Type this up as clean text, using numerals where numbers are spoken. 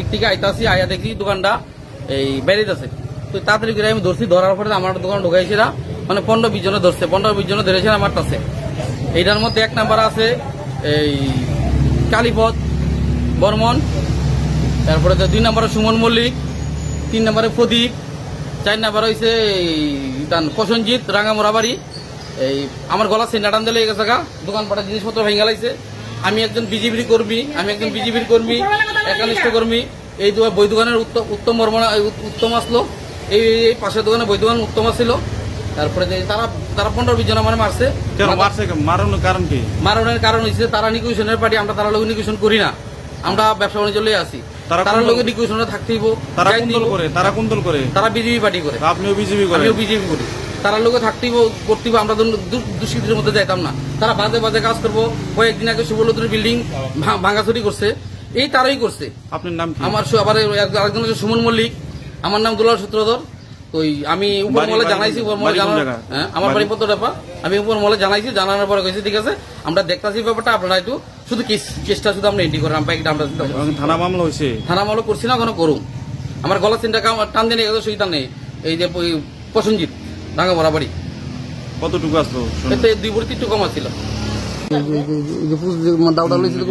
দিক থেকে আইতাছি, আয়া দেখি দোকানটা এই বেরিয়েছে। তো তাড়াতাড়ি করে আমি ধরছি, ধরার পরে আমার দোকান ঢুকাইছি না, মানে 15-20 জনে ধরছে, 15-20 জনে ধরেছে আমার কাছে। এইটার মধ্যে 1 নাম্বার আছে এই কালীপদ বর্মন, তারপরে 2 নাম্বারে সুমন মল্লিক, 3 নাম্বারে প্রদীপ, 4 নাম্বার হয়েছে প্রসেনজিৎ রাঙামোড়াবাড়ি। এই আমার গলা সেন্টাটান দিলে গেছে গা, দোকানপাটের জিনিসপত্র ভেঙে লাইছে। আমি একজন বিজেপির কর্মী, একনিষ্ঠ কর্মী। এই বই দোকানের উত্তম আসলো, এই পাশের দোকানে বই দোকান উত্তম আসছিল। তারপরে তারা 15-20 জন আমার মারছে। মারণের কারণ কি? মারণের কারণ হচ্ছে তারা নিকুশনের পার্টি, আমরা তারা লোক নিকুশন করি না, আমরা ব্যবসা বাণিজ্য লয়ে আছি। তারা লোকে নিকুশনে থাকতেইব। তারা কোন দল করে? তারা বিজেপি পার্টি করে। আপনিও বিজেপি করেন? আমিও বিজেপি করি। তারা লোকে থাকতেইব, করতেইব, আমরা দুষ্কৃতির মধ্যে যাইতাম না। তারা বাজে বাজে কাজ করবো। কয়েকদিন আগে সুবলতুর বিল্ডিং ভাঙাচুরি করছে, এই তারাই করছে। আপনার নাম কি? আমার আবার আরেকজন হচ্ছে সুমন মল্লিক, আমার নাম দুলাল সূত্রধর। ওই আমি উপর মহলে জানাইছি, আমার বাড়ি পত্রটাপা। আমি উপর মহলে জানাইছি, জানানোর পরে কইছি ঠিক আছে আমরা দেখতাছি ব্যাপারটা, আপনারা একটু শুধু কেসটা শুধু আমরা এন্ট্রি করেন। আমরা থানা মামলা হয়েছে? থানা মামলা করছি না, কোনো করুন। আমার গলা চিন্তা টান দিয়ে গেছে, সেইটা নেই। এই যে প্রসেনজিৎ রাঙামোড়া বাড়ি। কতটুকু আসলো? 2 ভর্তি একটু কম আছিল। দাউটা লইছিল